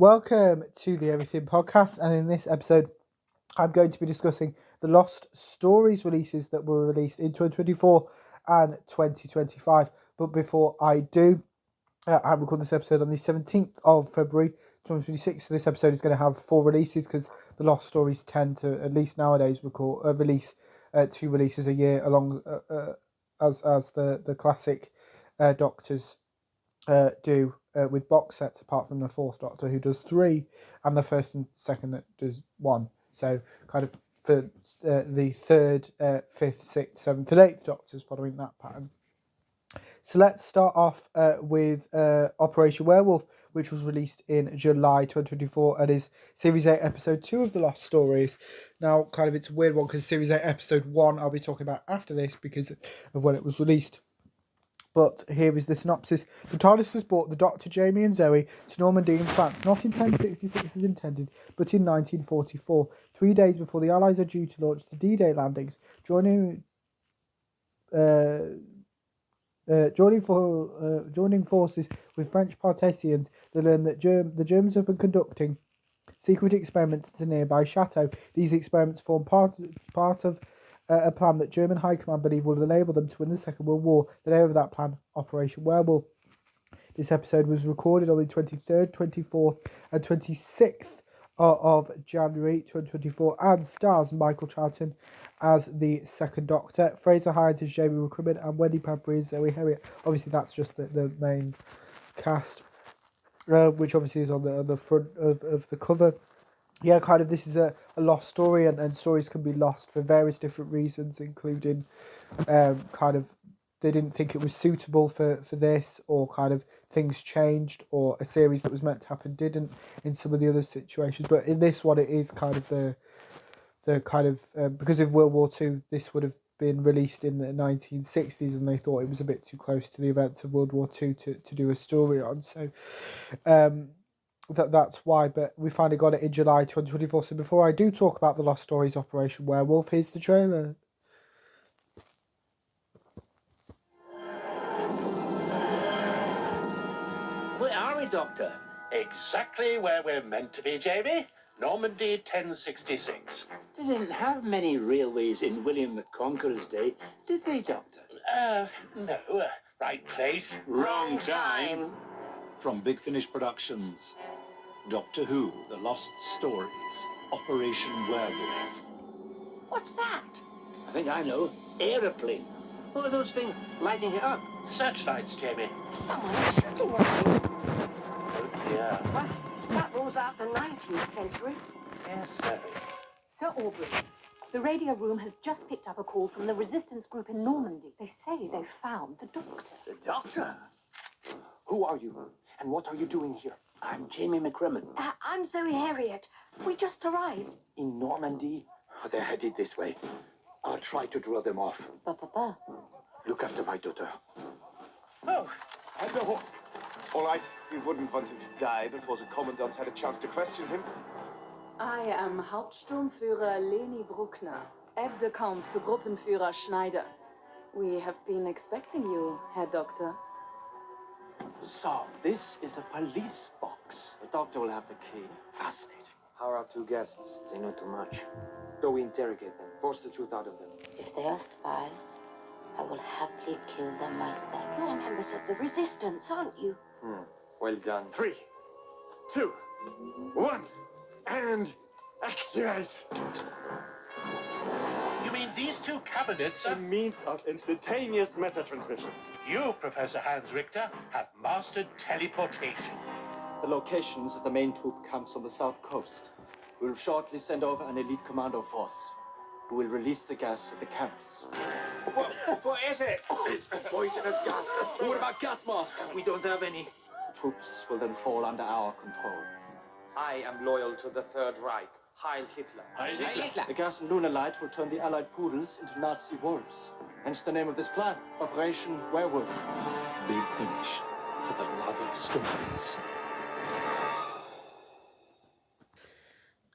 Welcome to the Everything Podcast, and in this episode, I'm going to be discussing the Lost Stories releases that were released in 2024 and 2025. But before I do, I record this episode on the 17th of February 2026, so this episode is going to have 4 releases because the Lost Stories tend to, at least nowadays, release 2 releases a year, along as the classic Doctors do with box sets, apart from the fourth Doctor who does 3, and the first and second that does 1. So kind of for the third, fifth, sixth, seventh, and eighth Doctors following that pattern. So let's start off with Operation Werewolf, which was released in July 2024 and is Series 8 Episode 2 of The Lost Stories. Now, kind of it's a weird one because Series 8 Episode 1 I'll be talking about after this because of when it was released. But here is the synopsis. The TARDIS has brought the Doctor, Jamie and Zoe to Normandy in France, not in 1066 as intended, but in 1944, 3 days before the Allies are due to launch the D-Day landings. Joining forces with French Partisans, they learn that the Germans have been conducting secret experiments at a nearby chateau. These experiments form part of a plan that German High Command believe will enable them to win the Second World War. The name of that plan, Operation Werewolf. This episode was recorded on the 23rd, 24th and 26th of January 2024 and stars Michael Charlton as the second Doctor, Fraser Hines as Jamie McCrimmon, and Wendy Padbury as Zoe Herriot. Obviously that's just the main cast, which obviously is on the front of the cover. Yeah, kind of this is a lost story, and stories can be lost for various different reasons, including kind of they didn't think it was suitable for this, or kind of things changed, or a series that was meant to happen didn't in some of the other situations. But in this one, it is kind of the kind of because of World War II, this would have been released in the 1960s, and they thought it was a bit too close to the events of World War II to do a story on. So that's why, but we finally got it in July 2024. So before I do talk about the Lost Stories Operation Werewolf, here's the trailer. Where are we, Doctor? Exactly where we're meant to be, Jamie. Normandy 1066. They didn't have many railways in William the Conqueror's day, did they, Doctor? No. Right place. Wrong time. From Big Finish Productions, Doctor Who, The Lost Stories, Operation Werewolf. What's that? I think I know. Aeroplane. What are those things lighting it up? Searchlights, Jamie. Someone is shooting at me. Oh, dear. Well, that rules out the 19th century. Yes, Zoe. Sir Aubrey, the radio room has just picked up a call from the resistance group in Normandy. They say they've found the Doctor. The Doctor? Who are you? And what are you doing here? I'm Jamie McCrimmon. I'm Zoe Herriot. We just arrived. In Normandy? They're headed this way. I'll try to draw them off. Papa. Look after my daughter. Oh, Hello. All right, we wouldn't want him to die before the Commandant had a chance to question him. I am Hauptsturmführer Leni Bruckner, Aide-de-camp to Gruppenführer Schneider. We have been expecting you, Herr Doctor. So, this is a police box. The Doctor will have the key. Fascinating. How are our 2 guests? They know too much. So we interrogate them, force the truth out of them. If they are spies, I will happily kill them myself. You're members of the resistance, aren't you? Well done. 3, 2, 1, and activate! you mean these 2 cabinets A are... means of instantaneous meta transmission. You, Professor Hans Richter, have mastered teleportation. The locations of the main troop camps on the south coast. We will shortly send over an elite commando force who will release the gas at the camps. What is it? It's poisonous gas. What about gas masks? We don't have any. The troops will then fall under our control. I am loyal to the Third Reich. Heil Hitler. The gas and lunar light will turn the Allied poodles into Nazi wolves. Hence the name of this plan, Operation Werewolf. Big Finish, for the love of stories.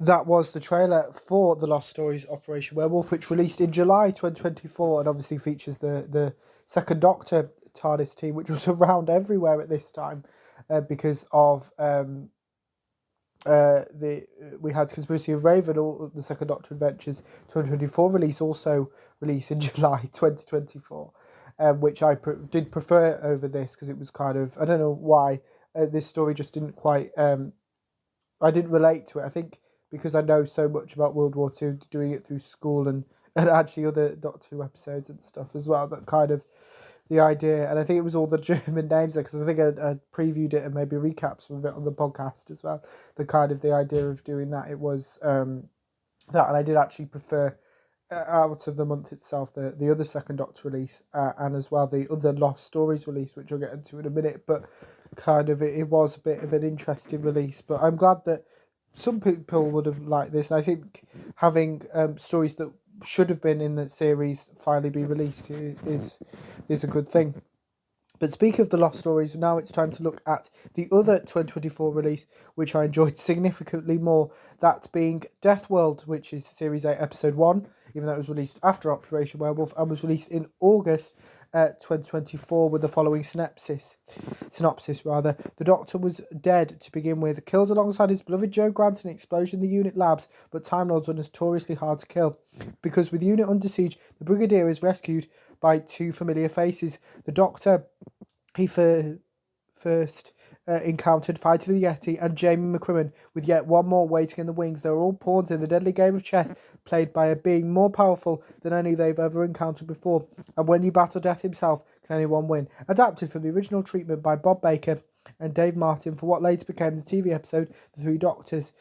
That was the trailer for The Lost Stories Operation Werewolf, which released in July 2024 and obviously features the second Doctor TARDIS team, which was around everywhere at this time because of we had Conspiracy of Raven, or the Second Doctor Adventures 2024 release, also released in July 2024, which I did prefer over this because it was kind of, I don't know why, this story just didn't quite, I didn't relate to it. I think because I know so much about World War II, doing it through school and actually other Doctor Who episodes and stuff as well, that kind of the idea, and I think it was all the German names there, because I think I previewed it and maybe recapped some of it on the podcast as well. The idea of doing that, it was that, and I did actually prefer out of the month itself the other Second Doctor release, and as well the other Lost Stories release, which I'll get into in a minute. But kind of it was a bit of an interesting release. But I'm glad that some people would have liked this. And I think having stories that should have been in the series finally be released is a good thing. But speaking of the Lost Stories, now it's time to look at the other 2024 release, which I enjoyed significantly more, that being Death World, which is Series 8, Episode 1, even though it was released after Operation Werewolf, and was released in August 2024 with the following synopsis. The Doctor was dead to begin with, killed alongside his beloved Jo Grant in an explosion in the unit labs, but Time Lords are notoriously hard to kill. Because with unit under siege, the Brigadier is rescued by two familiar faces. The Doctor he first encountered fighting the Yeti, and Jamie McCrimmon, with yet one more waiting in the wings. They were all pawns in a deadly game of chess played by a being more powerful than any they've ever encountered before. And when you battle death himself, can anyone win? Adapted from the original treatment by Bob Baker and Dave Martin for what later became the TV episode The Three Doctors.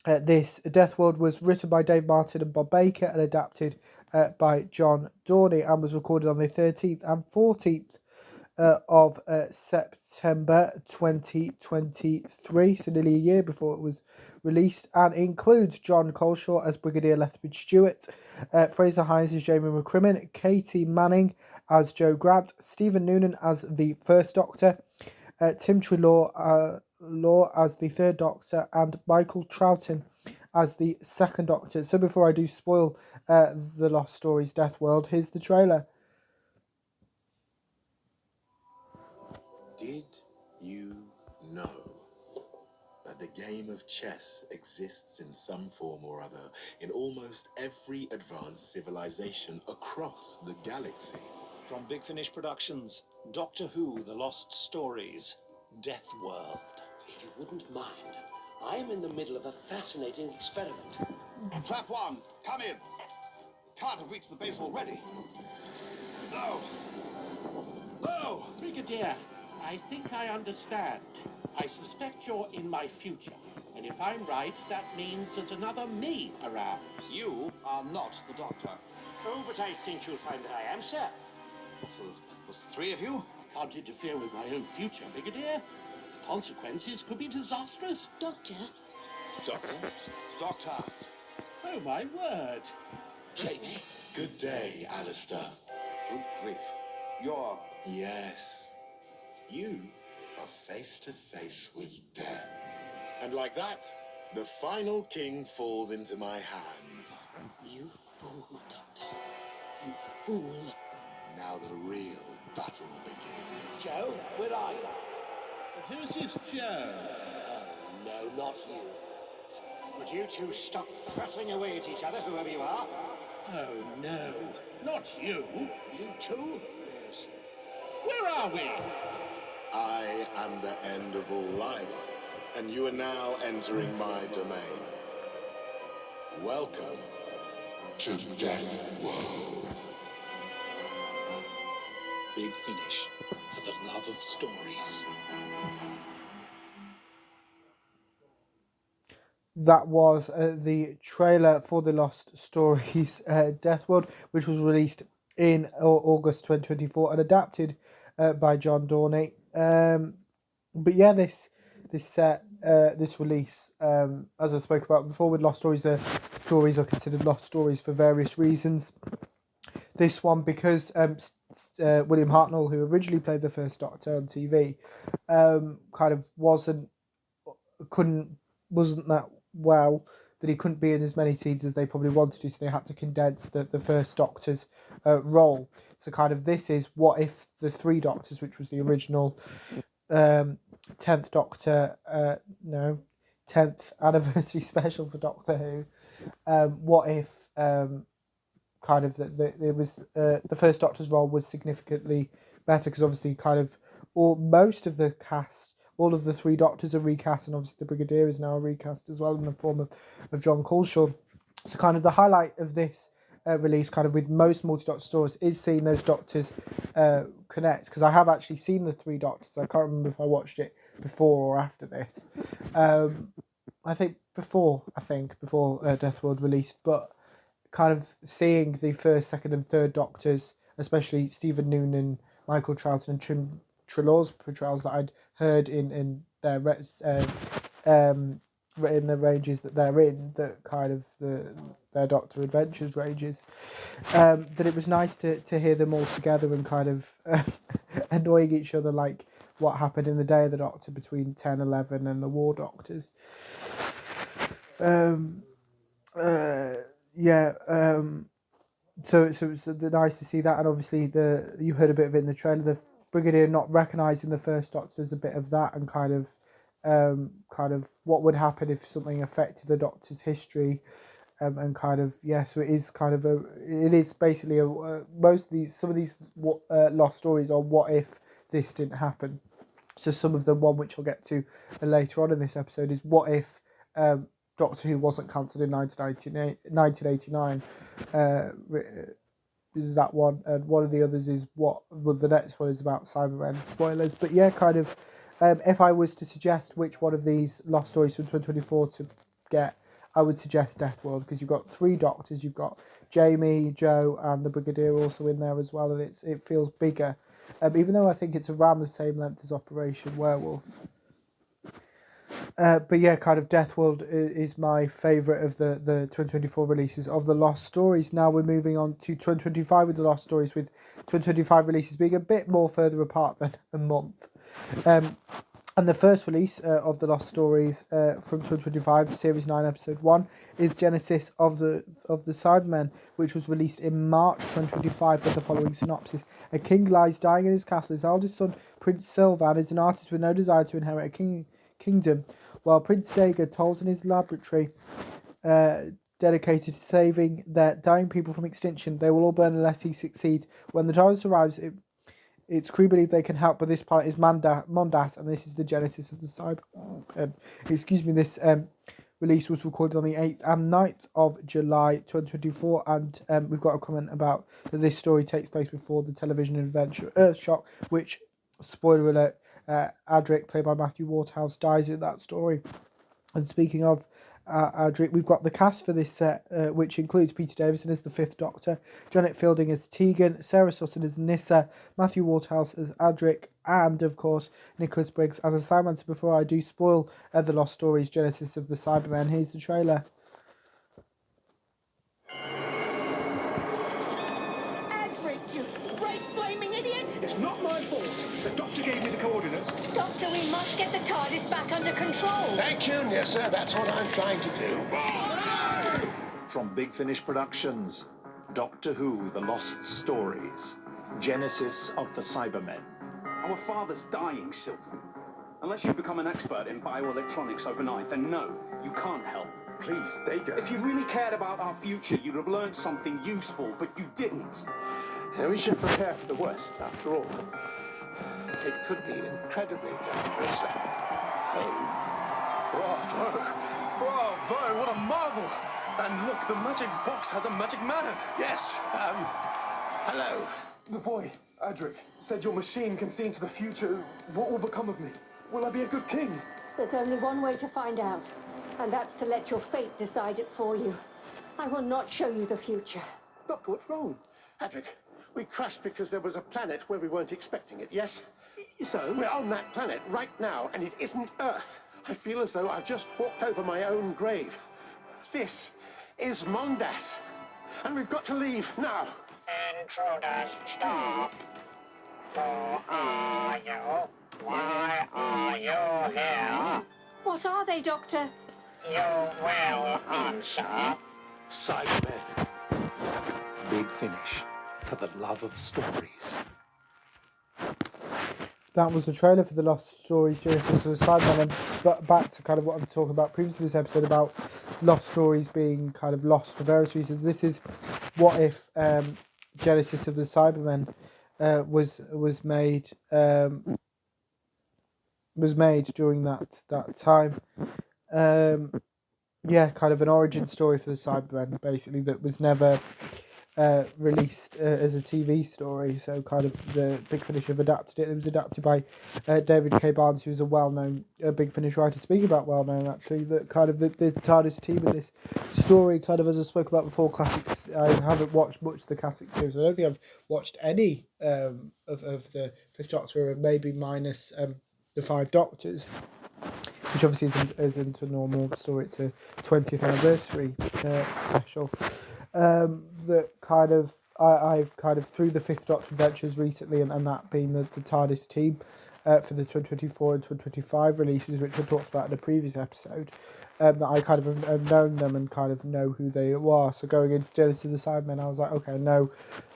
This Death World was written by Dave Martin and Bob Baker and adapted by John Dorney, and was recorded on the 13th and 14th of September 2023, so nearly a year before it was released, and includes John Coleshaw as Brigadier Lethbridge Stewart, Fraser Hines as Jamie McCrimmon, Katie Manning as Jo Grant, Stephen Noonan as the First Doctor, Tim Treloar as the Third Doctor, and Michael Troughton as the Second Doctor. So before I do spoil the Lost Stories Death World, here's the trailer. Did you know that the game of chess exists in some form or other in almost every advanced civilization across the galaxy? From Big Finish Productions, Doctor Who, The Lost Stories, Death World. If you wouldn't mind, I am in the middle of a fascinating experiment. Trap one, come in. Can't have reached the base already. No. No! Brigadier, I think I understand. I suspect you're in my future. And if I'm right, that means there's another me around. You are not the Doctor. Oh, but I think you'll find that I am, sir. So there's three of you? I can't interfere with my own future, Brigadier. The consequences could be disastrous. Doctor? Doctor? Doctor! Oh, my word. Jamie? Good day, Alistair. Good grief. You're... Yes. You are face to face with death. And like that, the final king falls into my hands. You fool, Doctor. You fool. Now the real battle begins. Joe, where are you? But who's this Joe? Oh, no, not you. Would you two stop prattling away at each other, whoever you are? Oh, no, not you. You two? Yes. Where are we? I am the end of all life, and you are now entering my domain. Welcome to Death World. Big Finish, for the love of stories. That was the trailer for the Lost Stories Death World, which was released in August 2024 and adapted by John Dorney. But yeah, this release, as I spoke about before with Lost Stories, the stories are considered lost stories for various reasons. This one because William Hartnell, who originally played the First Doctor on TV, kind of wasn't that well, that he couldn't be in as many scenes as they probably wanted to, so they had to condense the First Doctor's role. So kind of this is what if the Three Doctors, which was the original 10th Doctor, 10th anniversary special for Doctor Who. What if kind of it was the first Doctor's role was significantly better, because obviously most of the cast, all of the 3 Doctors are recast, and obviously the Brigadier is now a recast as well in the form of John Culshaw. So kind of the highlight of this release, kind of with most multi-Doctor stories, is seeing those Doctors connect, because I have actually seen the 3 Doctors. I can't remember if I watched it before or after this. I think before Death World released, but kind of seeing the first, second and third Doctors, especially Stephen Noonan, Michael Troughton and Trim Trelaw's portrayals that I'd heard in their in the ranges that they're in, that kind of their Doctor Adventures ranges, that it was nice to hear them all together and kind of annoying each other, like what happened in the Day of the Doctor between 10, 11 and the War Doctors. So it was nice to see that, and obviously you heard a bit of it in the trailer. The Brigadier not recognising the first Doctor is a bit of that, and kind of what would happen if something affected the Doctor's history, and kind of so it is basically some of these lost stories are what if this didn't happen. So some of them, one which I'll get to later on in this episode, is what if Doctor Who wasn't cancelled in 1989. Is that one, and one of the others is the next one is about Cybermen. Spoilers, but kind of if I was to suggest which one of these lost stories from 2024 to get, I would suggest Death World, because you've got 3 Doctors, you've got Jamie, Joe and the Brigadier also in there as well, and it feels bigger, even though I think it's around the same length as Operation Werewolf. But kind of Death World is my favourite of the 2024 releases of the Lost Stories. Now we're moving on to 2025 with the Lost Stories, with 2025 releases being a bit more further apart than a month. And the first release of the Lost Stories from 2025, Series 9, Episode 1, is Genesis of the Cybermen, which was released in March 2025 with the following synopsis. A king lies dying in his castle. His eldest son, Prince Sylvan, is an artist with no desire to inherit a kingdom, while Prince Dager tolls in his laboratory dedicated to saving their dying people from extinction. They will all burn unless he succeeds. When the TARDIS arrives, its crew believe they can help, but this planet is Mondas, and this is the genesis of the Cyber. This release was recorded on the 8th and 9th of July 2024, and we've got a comment about that this story takes place before the television adventure Earthshock, which, spoiler alert, Adric, played by Matthew Waterhouse, dies in that story. And speaking of Adric, we've got the cast for this set, which includes Peter Davison as the 5th Doctor, Janet Fielding as Tegan, Sarah Sutton as Nyssa, Matthew Waterhouse as Adric, and of course Nicholas Briggs as a Cyberman. So before I do spoil the Lost Stories Genesis of the Cybermen, here's the trailer. Adric, you great flaming idiot! It's not my fault. The Doctor gave me the coordinates. Doctor, we must get the TARDIS back under control. Thank you, Nyssa. That's what I'm trying to do. From Big Finish Productions, Doctor Who, The Lost Stories, Genesis of the Cybermen. Our father's dying, Sylvan. Unless you become an expert in bioelectronics overnight, then no, you can't help. Please, Dager. If you really cared about our future, you'd have learned something useful, but you didn't. We should prepare for the worst, after all. It could be incredibly dangerous. Oh, bravo, what a marvel! And look, the magic box has a magic man. Yes, hello. The boy, Adric, said your machine can see into the future. What will become of me? Will I be a good king? There's only one way to find out, and that's to let your fate decide it for you. I will not show you the future. Doctor, what's wrong? Adric, we crashed because there was a planet where we weren't expecting it, yes? So? We're on that planet right now, and it isn't Earth. I feel as though I've just walked over my own grave. This is Mondas, and we've got to leave now. Intruders, stop. Who are you? Why are you here? What are they, Doctor? You will answer. Cybermen. Big Finish, for the love of stories. that was the trailer for the Lost Stories Genesis of the Cybermen. But back to kind of what I'm talking about previously this episode about Lost Stories being kind of lost for various reasons. This is what if Genesis of the Cybermen was made during that time. Kind of an origin story for the Cybermen, basically, that was never released as a TV story. So kind of the Big Finish have adapted it. It was adapted by David K. Barnes, who's a well-known Big Finish writer. Speaking about well-known, actually, that kind of the TARDIS team in this story, kind of as I spoke about before, classics. I haven't watched much of the classic series. I don't think I've watched any of the Fifth Doctor, maybe minus the Five Doctors, which obviously isn't a normal story. It's a 20th anniversary special. That kind of I've kind of through the Fifth Doctor Adventures recently, and that being the TARDIS team for the 2024 and 2025 releases, which I talked about in a previous episode, that I kind of have known them and kind of know who they are. So going into Genesis of the Cybermen, I was like, okay, I know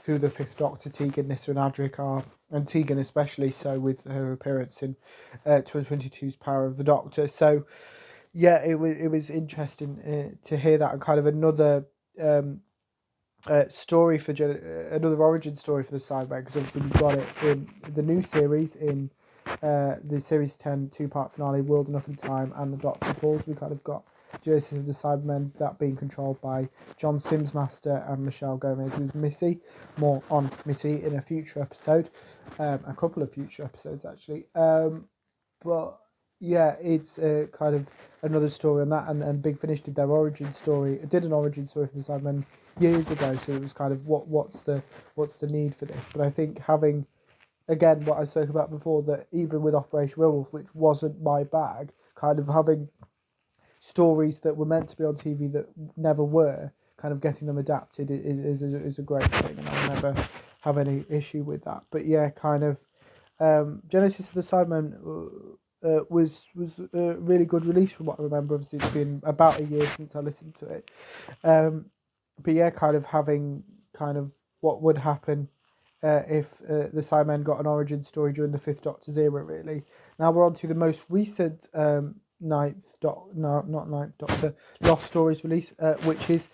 who the Fifth Doctor, Tegan, Nyssa and Adric are, and Tegan especially so with her appearance in 2022's Power of the Doctor. So yeah, it was interesting to hear that, and kind of another story for another origin story for the Cybermen, because obviously we've got it in the new series in the Series 10 two-part finale, World Enough in Time, and the Doctor Falls. We kind of got Genesis of the Cybermen, that being controlled by John Sims Master and Michelle Gomez's Missy. More on Missy in a future episode, a couple of future episodes actually. But yeah, it's kind of another story on that, and Big Finish did an origin story for the Cybermen years ago, so it was kind of what's the need for this. But I think having, again, what I spoke about before, that even with Operation Werewolf, which wasn't my bag, kind of having stories that were meant to be on TV that never were, kind of getting them adapted is a great thing, and I'll never have any issue with that. But yeah, kind of Genesis of the Cybermen was a really good release from what I remember. Obviously, it's been about a year since I listened to it. But yeah, kind of having kind of what would happen if the Cybermen got an origin story during the Fifth Doctor's era, really. Now we're on to the most recent Lost Stories release, which is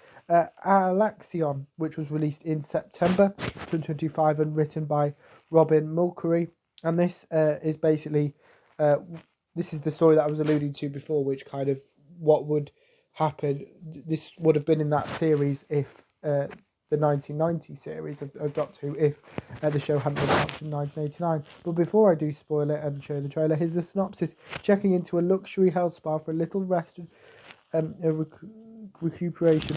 Alexion, which was released in September 2025 and written by Robin Mulcahy. And this is basically, this is the story that I was alluding to before, which kind of what would happen. This would have been in that series if the 1990 series of Doctor Who, if the show hadn't been launched in 1989. But before I do spoil it and show you the trailer, here's the synopsis. Checking into a luxury health spa for a little rest and recuperation,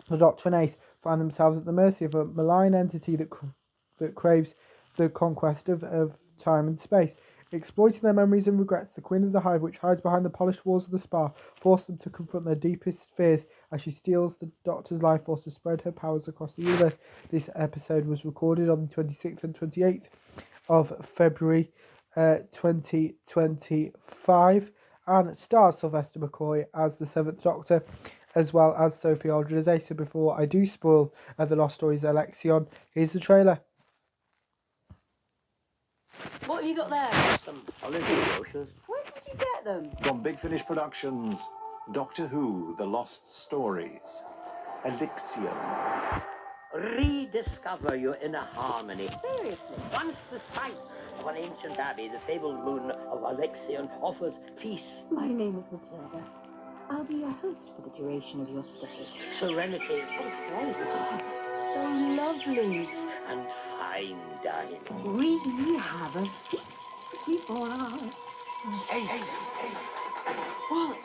the Doctor and Ace find themselves at the mercy of a malign entity that craves the conquest of time and space. Exploiting their memories and regrets, the Queen of the Hive, which hides behind the polished walls of the spa, forces them to confront their deepest fears as she steals the Doctor's life force to spread her powers across the universe. This episode was recorded on the 26th and 28th of February 2025 and stars Sylvester McCoy as the Seventh Doctor, as well as Sophie Aldred. So before I do spoil the Lost Stories Alexion, here's the trailer. What have you got there? Some holiday brochures. Where did you get them? From Big Finish Productions, Doctor Who, The Lost Stories, Alexion. Rediscover your inner harmony. Seriously? Once the site of an ancient abbey, the fabled moon of Alexion offers peace. My name is Matilda. I'll be your host for the duration of your stay. Serenity. Oh, so lovely. And fine dining. We have a feast before us. Ace. What?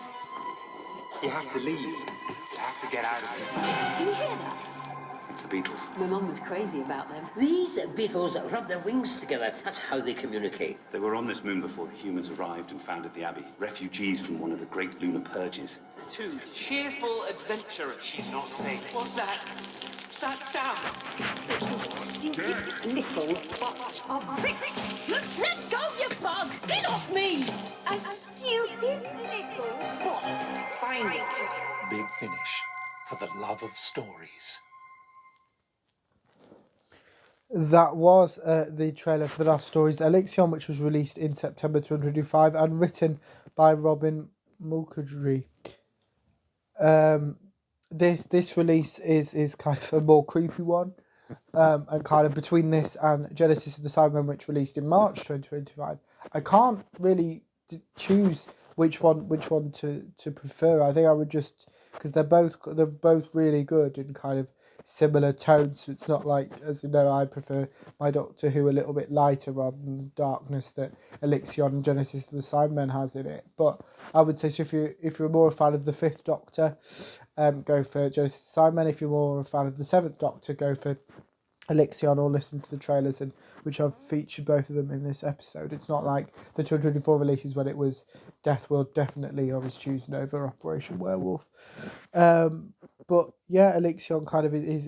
You have to leave. You have to get out of here. Can you hear that? It's the Beatles. My mum was crazy about them. These beetles rub their wings together. That's how they communicate. They were on this moon before the humans arrived and founded the Abbey. Refugees from one of the great lunar purges. Two cheerful adventurers. She's not safe. What's that? That sound. You little box of tricks. Let go, you bug! Get off me! A stupid little box. Find it. Big Finish, for the love of stories. That was the trailer for The Lost Stories Elixion, which was released in September 2025 and written by Robin Mulcahy. This release is kind of a more creepy one, and kind of between this and Genesis of the Cybermen, which released in March 2025, I can't really choose which one to prefer. I think I would just, because they're both really good and kind of similar tones. So it's not like, as you know, I prefer my Doctor Who a little bit lighter rather than the darkness that Elixion and Genesis of the Cybermen has in it. But I would say, so if you're more a fan of the Fifth Doctor, go for Genesis of the Cybermen. If you're more a fan of the Seventh Doctor, go for Elixion, or listen to the trailers, and which I've featured both of them in this episode. It's not like the 2024 releases when it was Death World definitely I was choosing over Operation Werewolf. But yeah, Elixion kind of is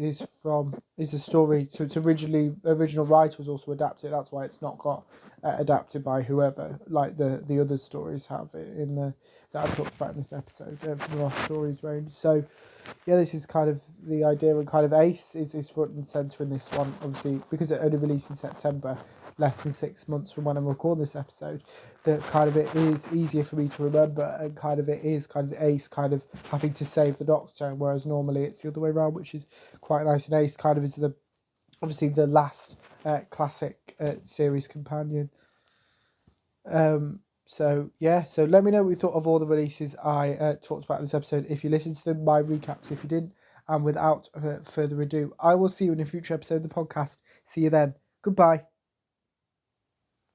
a story. So it's original writer was also adapted. That's why it's not got adapted by whoever like the other stories have in the that I talked about in this episode from the Lost Stories range. So yeah, this is kind of the idea, and kind of Ace is front and centre in this one, obviously because it only released in September, less than 6 months from when I'm recording this episode, that kind of it is easier for me to remember, and kind of it is kind of Ace kind of having to save the Doctor, whereas normally it's the other way around, which is quite nice. And Ace kind of is obviously the last classic series companion. So yeah, so let me know what you thought of all the releases I talked about in this episode. If you listened to them, my recaps if you didn't. And without further ado, I will see you in a future episode of the podcast. See you then. Goodbye.